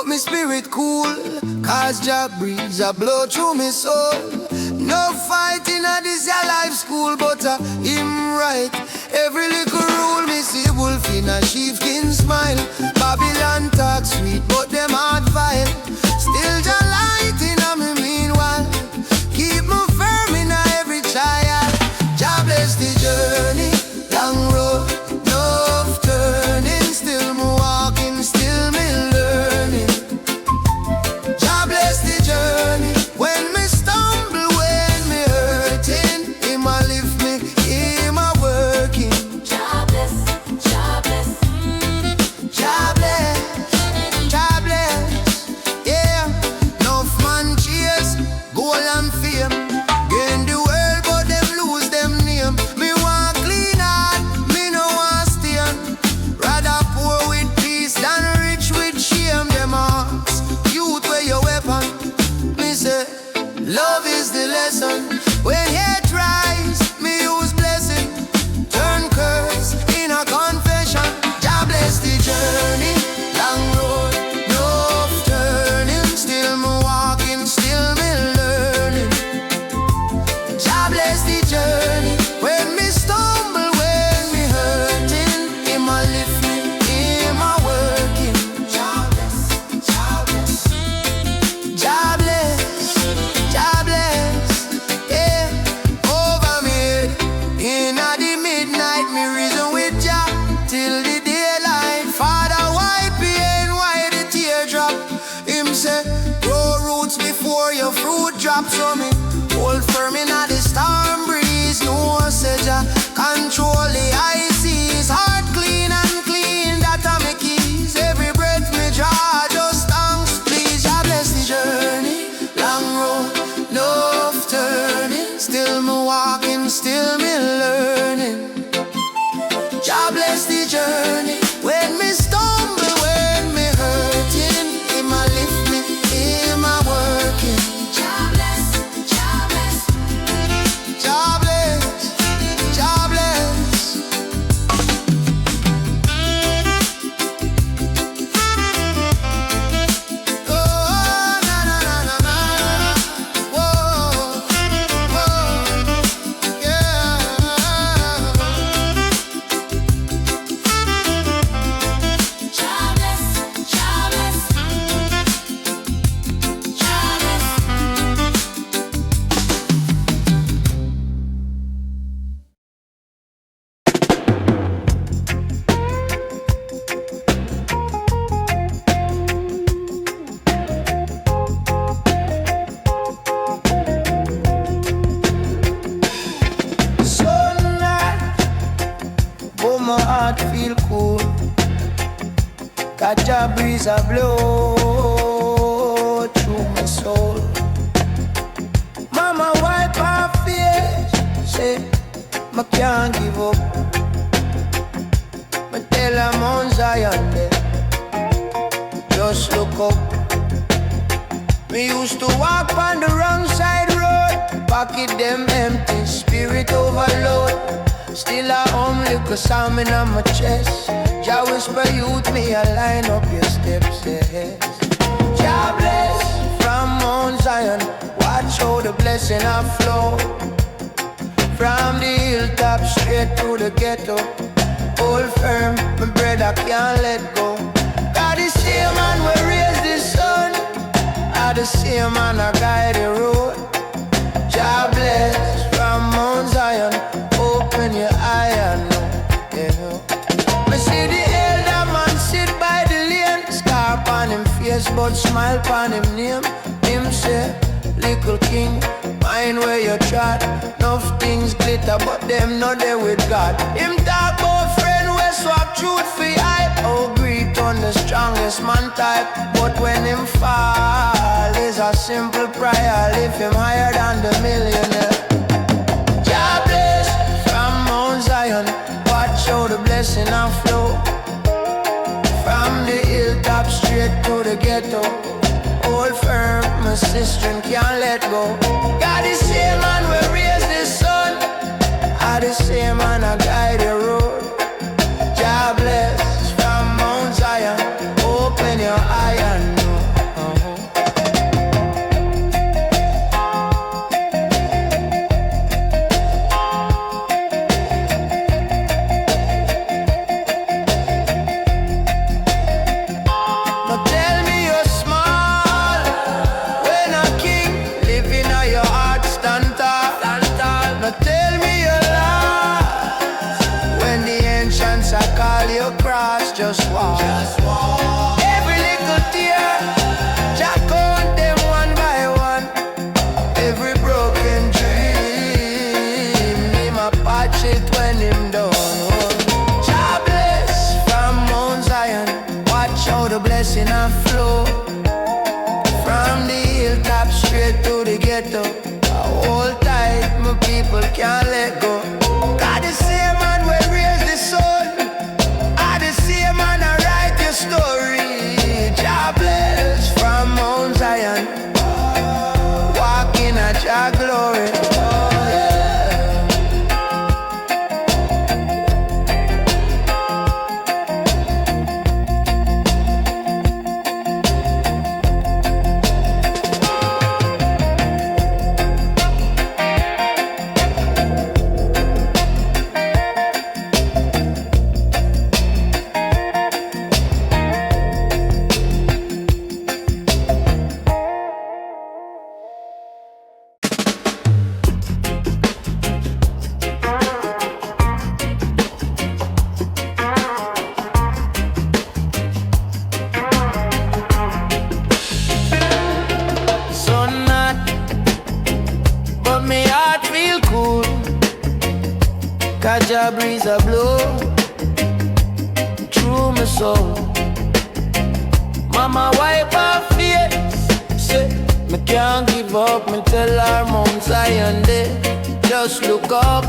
but me spirit cool, cause Jah breeze a blow through me soul. No fighting at this your life school, but him right. Every little rule me see wolf in a sheepskin smile. Babylon talk sweet, but them heart vile. Still Jah light in a me meanwhile. Keep me firm in a every trial. Jah bless the journey, long road, no turning. Still me walking, still me learning. Jah bless the journey. When me stumble, when me hurting, Him a lift me, Him a working. Jah bless, Jah bless, Jah bless, Jah bless. Yeah, enough man chase gold and fame, gain the world but them lose them name. Me want clean heart, me no want stain. Rather poor with peace than rich with shame. Them hearts, youth where your weapon. Me say, love is the lesson. When hate rise, me use blessing. Turn curse in a confession. Jah bless the journey, long road, no turning. Still me walking, still me learning. Jah bless the journey. When me stumble, when me hurting, Him a lift me, Him a working. Jah bless, Jah bless, Jah bless, Jah bless. Yeah, over me head. Inna the midnight, me reason with Jah till the daylight. Father, wipe pain, why the teardrop? Him say, grow roots before your fruit drop. So me hold firm inna the storm breeze. No say Jah control the high seas. Heart clean and clean, that a me keys. Every breath me draw, just thanks please. Jah bless the journey, long road, no turning. Still me walking, still me learning. Jah bless the journey. When me stumble, when me hurting, Him a lift me, Him a working. Jah bless, Jah bless, Jah bless, Jah bless. Oh, na na na na na. Whoa, whoa, yeah. Jah bless, Jah bless, Jah bless. Sunlight, oh my heart feel cool. Catch a breeze a blow through my soul. Mama wipe her face, say, I can't give up. Me tell her Mount Zion there, just look up. Me used to walk on the wrong side road, pocket them empty, spirit overload. Still a little sound in my chest. Jah whisper youth, me a line up your steps ahead. Jah bless from Mount Zion, watch how the blessing a flow. From the hilltop straight to the ghetto. Hold firm, my brother can't let go. God the same man we raise the sun, I the same man I guide the road. Jah bless from Mount Zion, open your eye and know, yeah. Me see the elder man sit by the lane, scar on him face but smile on him name. Him say, little king, mind where you trot. Enough things glitter but them not there with God. Him talk about friend we swap truth for hype. Oh, greet on the strongest man type. But when him fall is a simple prayer. Lift him higher than the millionaire. Jah bless from Mount Zion, watch how the blessing a flow. From the hilltop straight to the ghetto. Hold firm, my sister can't let go. God the same man we raise the sun, I the same man I guide the road. Jah bless from Mount Zion, open your eye and know. Every little tear, Jah count them one by one. Every broken dream, him a patch it when him done. Jah bless from Mount Zion. Watch how the blessing a flow from the hilltop straight to the ghetto. Hold tight, my people can't let go. God the same man will raise the sun. I the same man I write your story. Jah bless from Mount Zion. Walking at Jah glory. Jah breeze a blow through my soul. Mama wipe her face, say me can't give up. Me tell her Mount Zion day, just look up.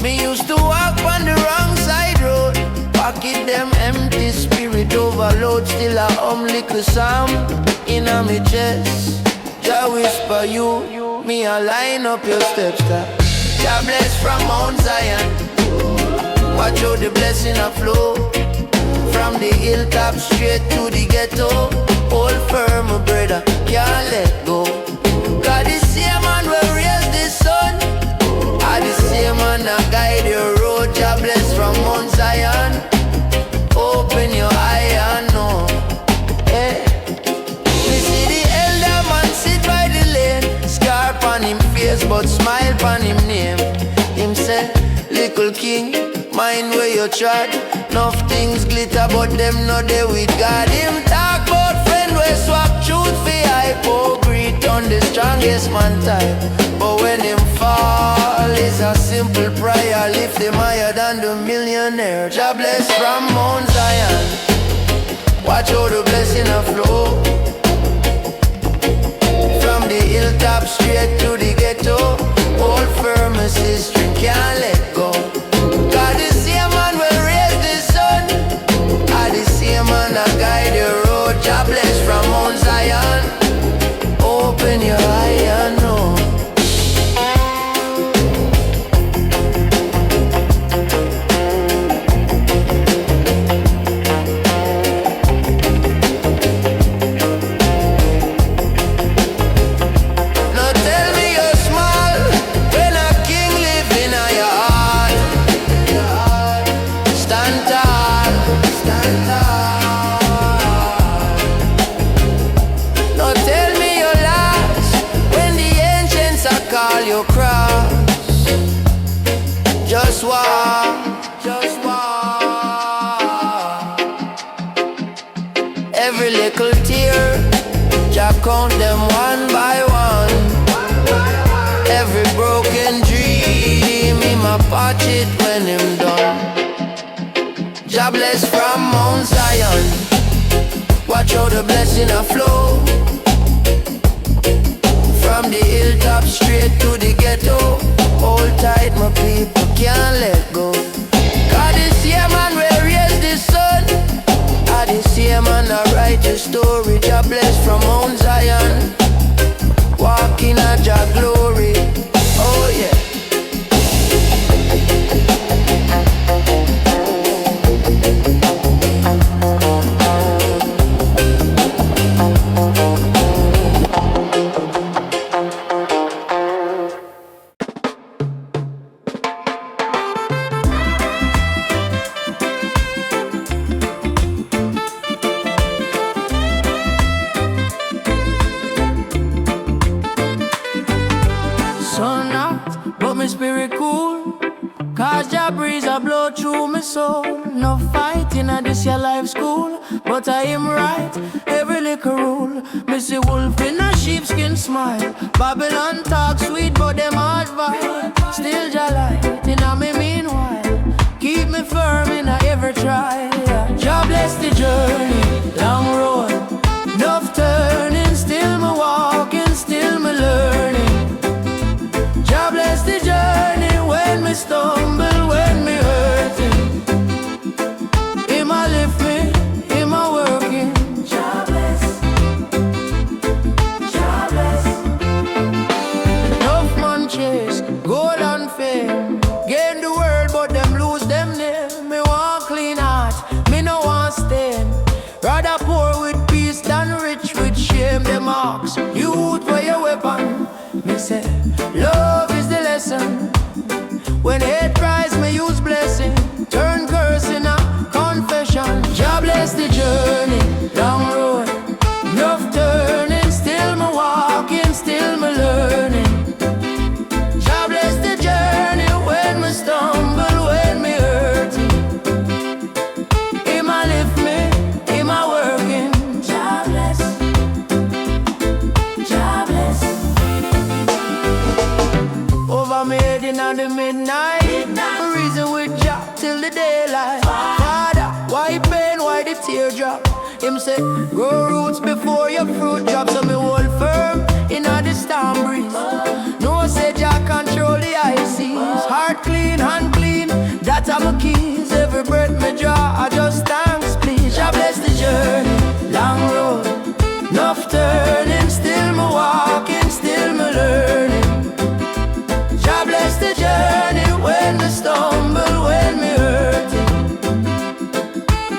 Me used to walk on the wrong side road, pocket them empty, spirit overload. Still a little sound in a me chest. Jah whisper you, me a line up your steps. Jah bless from Mount Zion. Watch how the blessing a flow from the hilltop straight to the ghetto. Hold firm, my brother, can't let go. God the same man will raise the sun. I the same man that guide your road. Jah bless from Mount Zion. Open your eye and know. Hey. On him face but smile on him name. Him say, little king, mind where you trod. Enough things glitter but them not there with God. Him talk about friend where swap truth for hypocrite on the strongest man type. But when him fall, it's a simple prayer. Lift him higher than the millionaire. Jah bless from Mount Zion. Watch how the blessing a flow from the hilltop straight to the ghetto. Hold firm as history, can't let go. God the same man will raise the sun. I the same man that guide your road. Jah bless from Mount Zion. Open your eye and know. Just walk. Every little tear, Jah count them one by one. Every broken dream, him a patch it when him done. Jah bless from Mount Zion. Watch how the blessing a flow from the hilltop straight to the ghetto. Hold tight, my people, can't let go. God the same man will raise the sun. I the same man I write your story. Jah bless from Mount Zion. Walking at Jah glory. Oh yeah. soul. No fighting at this your life school, but I am right, every little rule. Missy wolf in a sheepskin smile. Babylon talk sweet, but them hard vibe. Still Jah in a me meanwhile. Keep me firm in a every trial. Jah bless the journey, long road, enough turning. Still me walking, still me learning. Jah bless the journey when me stumble, when me hurting. Him a lift me, him a working. Jah bless, Jah bless. Enough man chase gold and fame, gain the world but them lose them name. Me want clean heart, me no want stain. Rather poor with peace than rich with shame. Them ask, youth where your weapon? Me say, love is the lesson. When hate rise, me use blessing. Turn curse in a confession. Jah bless the journey, long road, enough turning. Still me walking, still me learning. Jah bless the journey when me stumble, when me hurting. Him a lift me, him a working. Jah bless, Jah bless. Over me head in the midnight. Reason with Jah till the daylight. Father, why pain, why the teardrop? Him say, grow roots before your fruit drop. So me hold firm in the storm breeze. No say Jah control the high seas. Heart clean, hand clean, that's my keys. Every breath me draw, I just thanks please. Jah bless the journey, long road, enough turning. Still me walking, still me learning. Jah bless the journey when me stumble, when me hurting.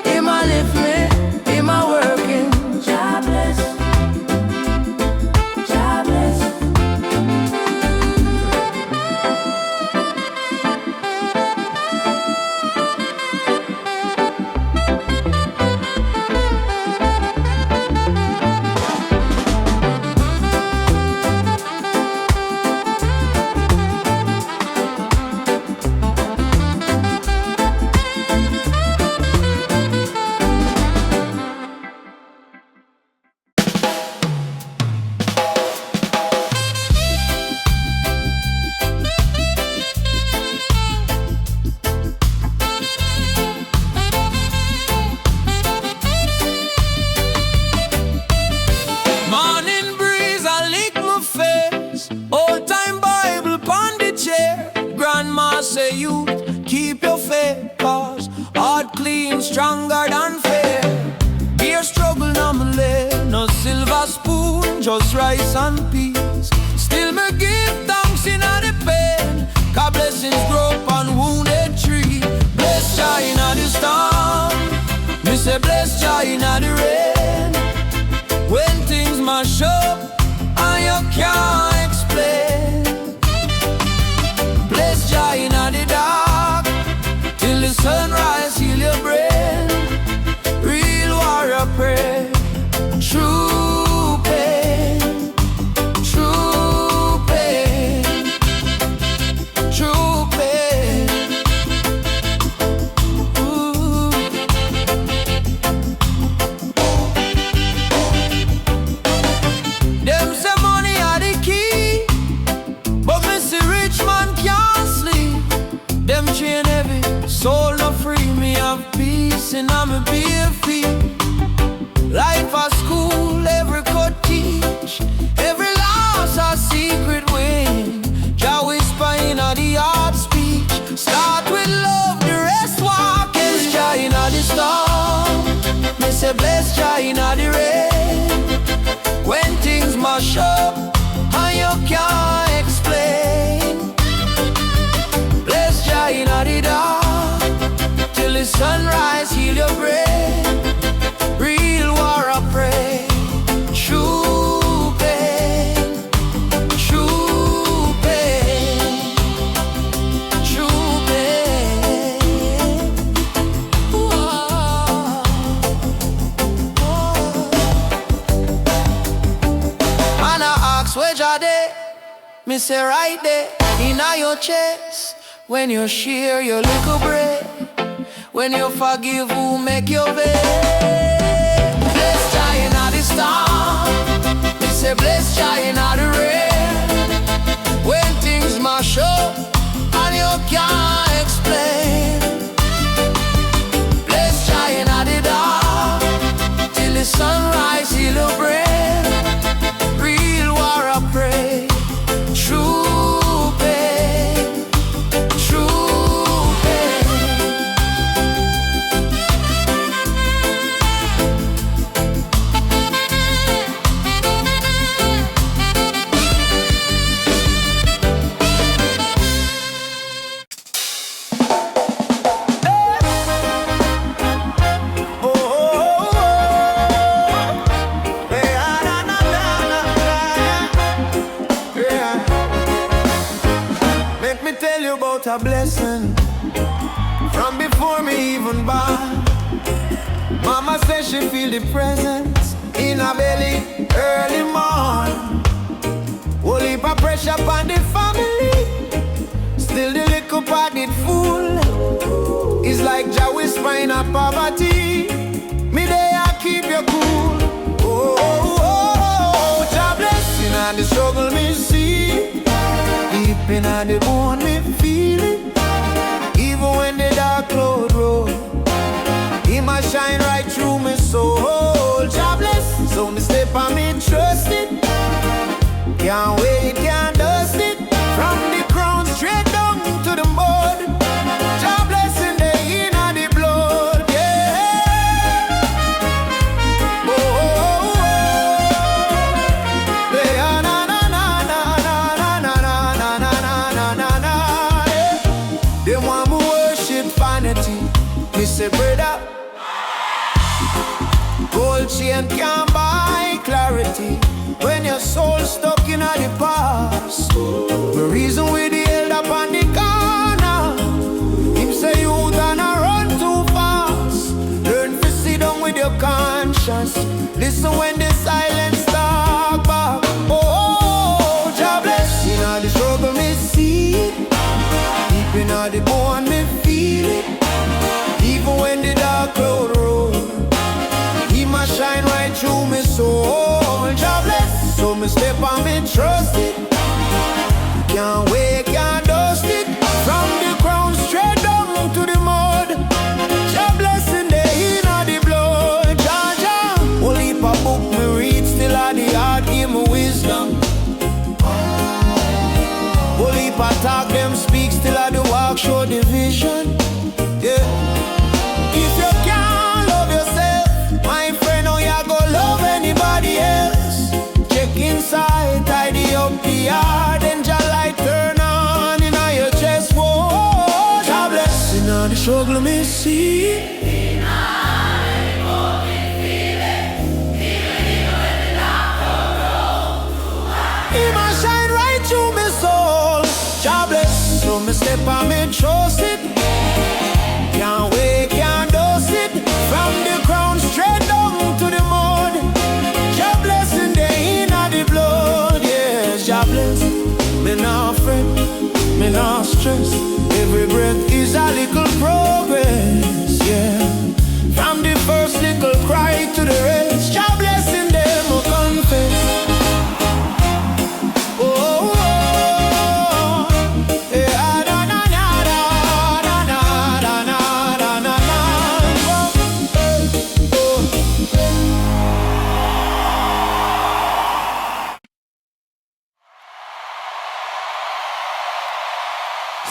Him a lift me, him a working. Jah bless, Jah bless. Say you keep your faith, cause heart clean, stronger than fair. Beer struggle now me lay, no silver spoon, just rice and peas. Still me give thanks in the pain, cause blessings grow upon wounded tree. Bless Jah in the storm, me say bless Jah in the rain. When things mash up and you can't explain, bless Jah in the dark, till the sunrise heal your brain. Real warrior pray, true pain, true pain, true pain. Ooh. Them say money are the key, but me see rich man can't sleep. Them chain heavy, soul no free. Me have peace and I'm a bare feet. Life a school, every cut teach. Every loss a secret win. Jah whisper in the heart speech. Start with love, the rest walk. Bless Jah in the storm, me say bless Jah in the rain. When things mash up and you can't explain, bless Jah in the dark, till the sunrise heal your brain. Real war I pray, true pain, true pain, true pain. Whoa. And I ask where Jah dey, me say right there, in your chest. When you share your little bread, When you forgive, who make you beg? Bless Jah inna the storm. Me say bless Jah inna the rain. When things mash up and you can't explain, bless Jah inna the dark. Till the sunrise heal your brain. Real war I pray. True pain. True pain. A blessing from before me even born. Mama says she feel the presence in her belly early morn. Whole heap of pressure upon the family, still the little pot it full. It's like Jah whisper in a poverty, me there I keep you cool. Oh, oh, oh, Jah blessing and the struggle me see. Deep in the bone me feel it. Even when the dark cloud roll, He must shine right through me soul. Jah bless, so me step on me trust it. Can't wait, can't dust it. From the crown straight down to the mud. Jah blessing the inna the blood, yeah. Oh, oh, oh. Yeah, na na na na na na na na na na na. Yeah. They want me worship vanity. Me say brother, gold chain can't buy clarity. When your soul stuck in the past, the reason we the held up on the corner. Him say you gonna run too fast. Learn to sit down with your conscience. Listen when the silence talk back. Oh, Jah bless. In the struggle me see it. Deep in the bone me feel it. Even when the dark cloud roll, He must shine right through me soul. Jah bless, so me step on me trust it. Can't wait, can't dust it. From the crown straight down to the mud. Jah blessing the inna the blood. Jah Jah, whole heap of book me read, still at the heart give me wisdom. Whole heap of talk them speak, still at the walk show the vision. Yeah. If you can't love yourself, my friend, how you go love anybody else? Check inside, tidy up the yard, and Jah light turn on in your chest. Whoa, Jah bless. In the struggle me see. He must shine right through me soul. Jah bless, so me step on me trust it. Can't wait, can't dust it. From the crown straight down to the mud. Jah blessing the inna the blood. Yes, Jah bless. Me not fret, me not stress. Every breath is a little progress. Yeah. From the first little cry to the rest. Jah blessing them who confess. Oh, oh, yeah, na na na na na na na na na na.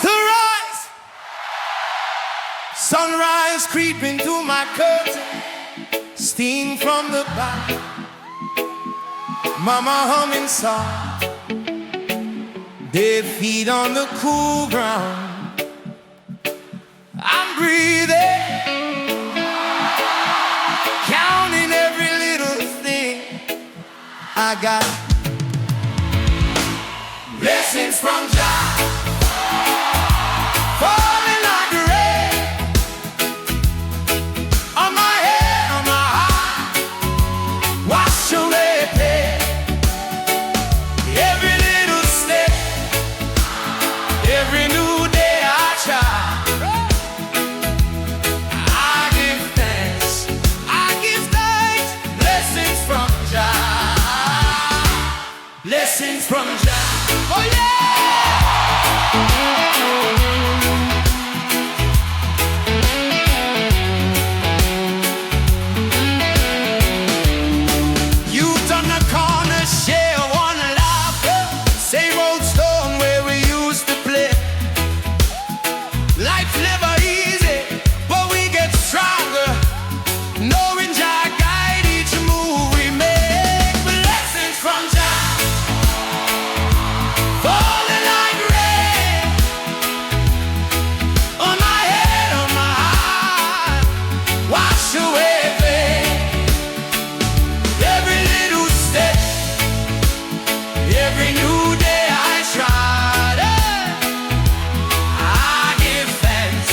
Sunrise, sunrise creeping through my curtain, sting from the back. Mama humming soft, they feed on the cool ground. I'm breathing, counting every little thing I got. Blessings from Jah, falling like the rain on my head, on my heart. Wash away pain. Every little step, every new day I try. blessings from Jah. Oh yeah! Youth on the corner share one laughter, same old stone where we used to play. Life never easy, but we get stronger, knowing Jah guide each move we make. Blessings from Jah, falling like rain on my head, on my heart, wash away pain. Every little step, every new day I try to, I give thanks,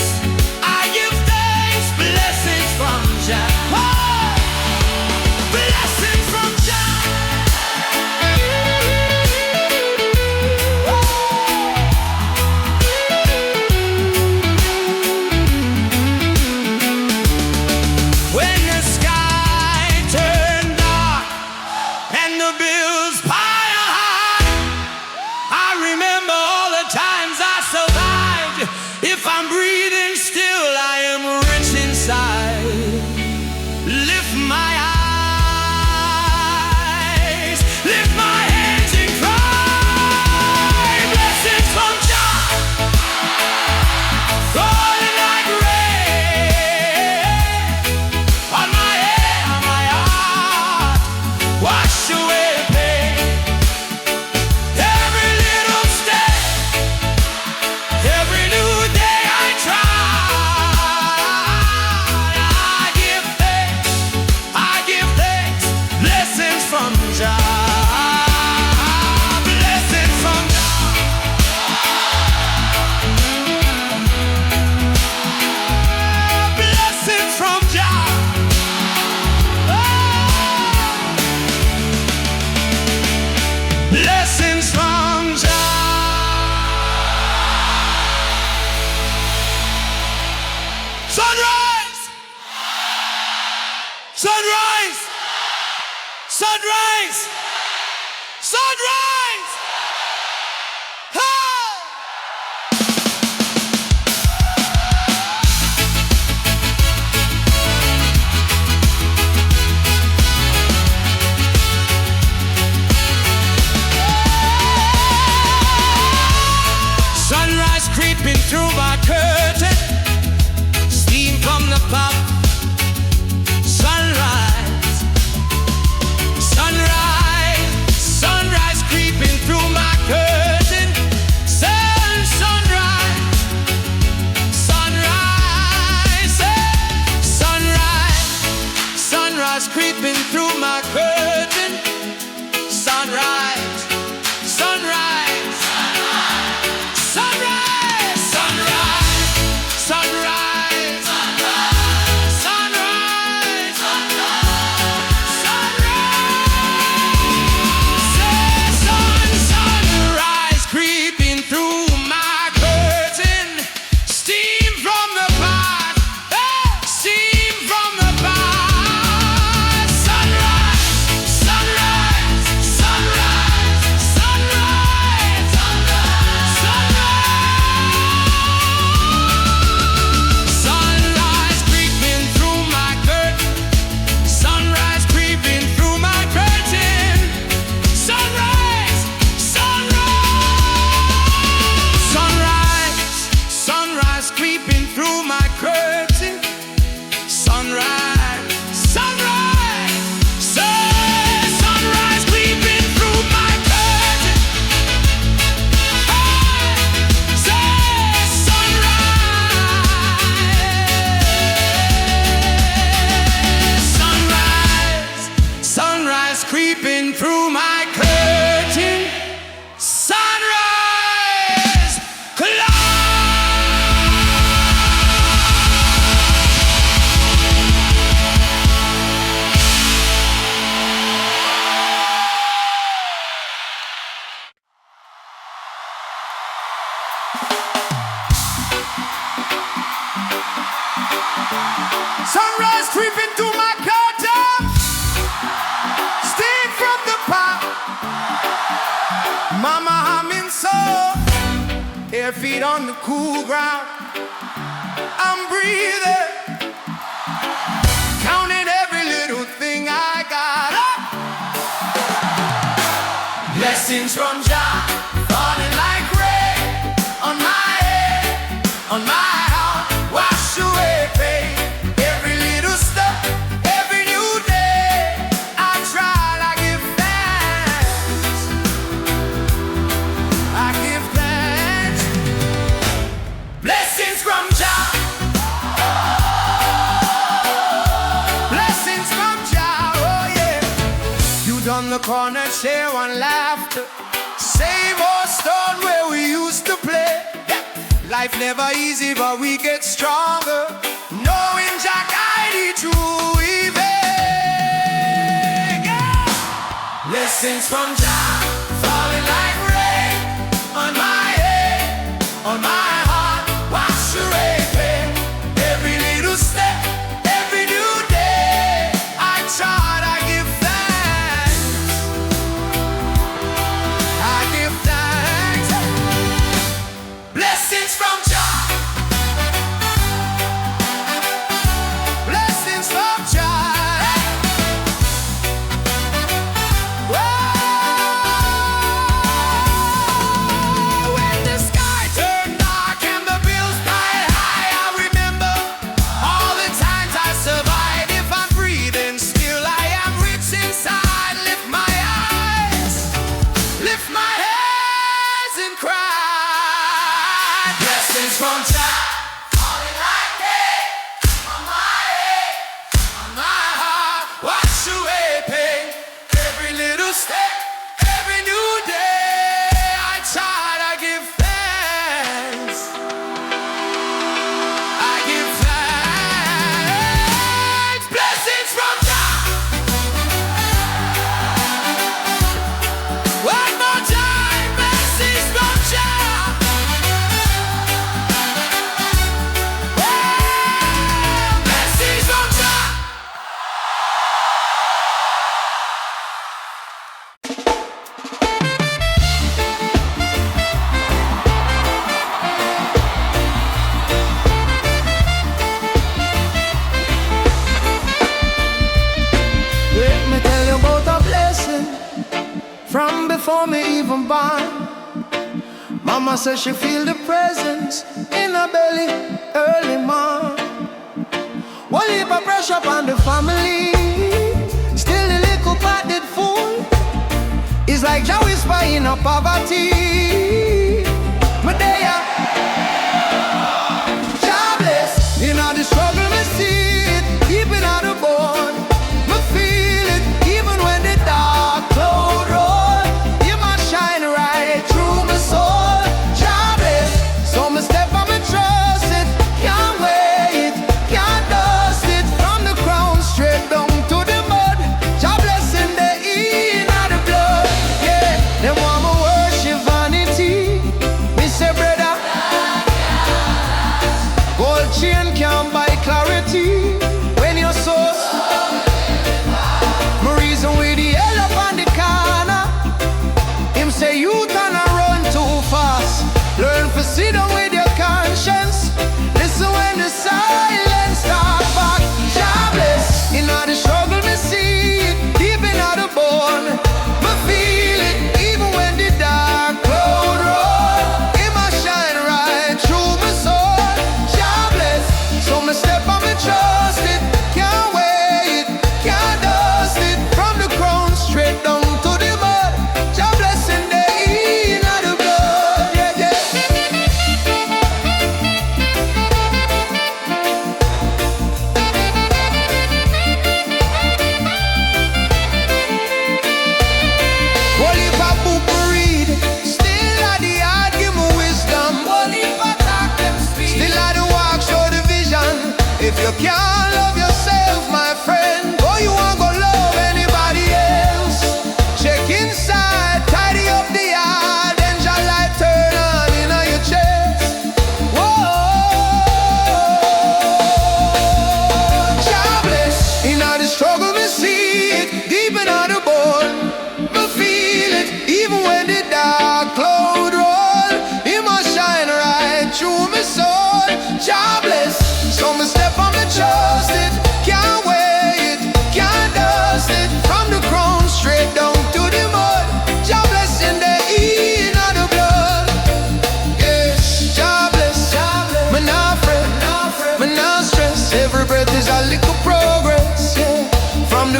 blessings from Jah. Oh, blessings from Jah. When the sky turned dark and the bills pile high, I remember all the times I survived. If I'm breathing still, I am rich inside. Lift my eyes, lift my hands and cry. Blessings from Jah, falling like rain on my head, on my heart, wash away pain. Every little step, every new day I try, I give thanks, blessings from Jah. Blessings from Jah. Blessings from Jah. Blessings from Jah. Sunrise! Sunrise! Sunrise! Sunrise! Ha! Sunrise creeping through my curtain, steam from the pot. Sunrise, sunrise, sunrise creeping through my curtain. Sunrise, sunrise, sunrise, sunrise creeping through my curtain. Sunrise, sunrise, sunrise, sunrise, sunrise, sunrise, sunrise, sunrise creeping through my curtain. Steam from the pot, steam from the pot. Sunrise, feet on the cool ground. I'm breathing, counting every little thing I got. Blessings from Jah, falling like rain on my head, on my heart, wash away pain. Every little step, every new day, I try to give thanks. I give thanks. Blessings from Jah. Blessings from Jah, oh yeah. You done the corner, share one laughter. Same old stone where we used to play. Life never easy, but we get stronger. Knowing Jah guide you through even. Yeah. Blessings from Jah, falling like rain on my head, on my heart, wash away pain. Every little step, every new day, I try to give thanks. I give thanks. Blessings from Jah. Blessings from Jah. Whoa. When the sky turned dark and the bills piled high, I remember all the times I survived. If I'm breathing still, I am rich inside. Lift my eyes, lift my hands and cry. Blessings from Jah, falling like rain on my head, on my heart, wash away pain. Every little step, every new day, I try to give thanks. I give thanks. Blessings from Jah. One more time, blessings from Jah. Blessings from Jah. Let me tell you about a blessing from before me even born. Mama says she feel the presence in her belly early morn. One heap of pressure upon the family, still the little pot did full. It's like Jah whisper in a poverty. Medea, Jah bless. In all the struggle me see it, deep in all the bone. Me feel it, even when the dark cloud roll. You must shine right through my soul. Jah bless, so me step on me trust it. Can't wait, can't dust it. From the crown straight down to the mud. Jah blessing the in of the blood. Yeah, them want me worship vanity.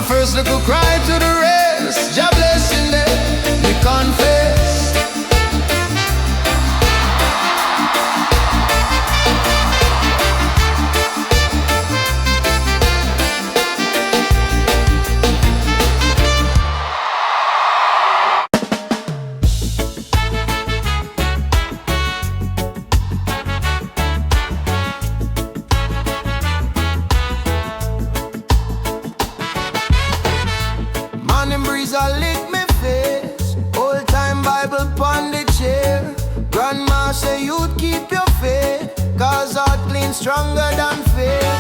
first little cry to the rest. Jah blessing them, we confess. Morning breeze a lick me face. Old time Bible pon the chair. Grandma say you'd keep your faith, cause heart clean stronger than fear.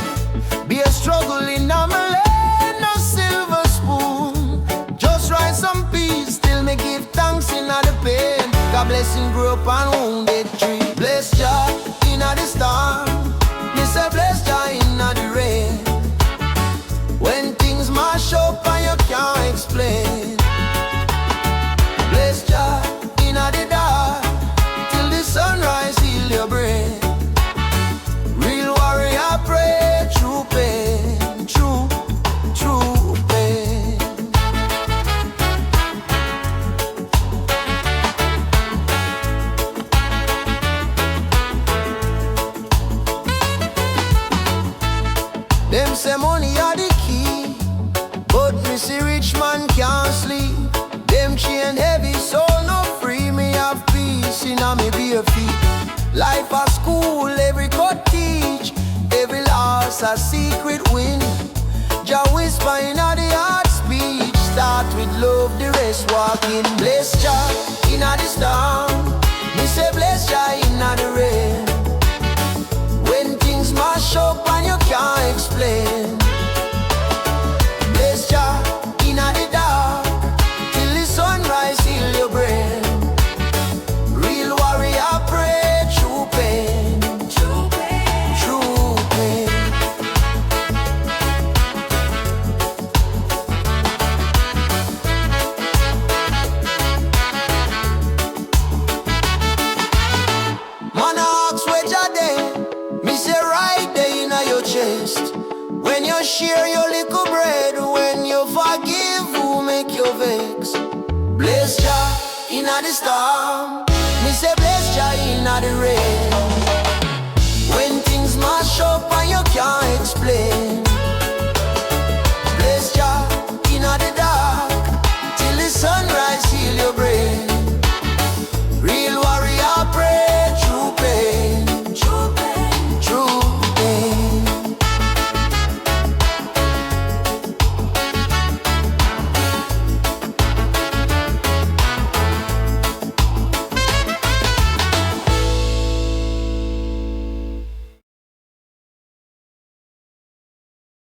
Be a struggle in a lane, no silver spoon. Just write some peace, still me give thanks in the pain. God blessing grew up on wounded tree. Bless Jah in the storm. Me say bless Jah in the rain. When things mash up and you can't explain. Bless Jah in the dark, till the sunrise heal your brain. Real warrior pray through pain, true pain. Them say money are the key, but me see rich man can't sleep. Them chain heavy, so no free. Me have peace in a me bare feet. Life a school, every cut teach. Every loss a secret win. Jah whisper in the heart speech. Start with love, the rest walk in. Bless Jah in the storm. Me say bless Jah in the rain. When things mash up and you can't explain. Bless Jah in the dark, till the sunrise heal your brain. Real warrior pray through pain, true pain. Man ask where Jah dey, me say right there in your chest. When you share your little bread, when you forgive who make you vex. Bless Jah in the storm, me say bless Jah in the rain. When things mash up and you can't explain.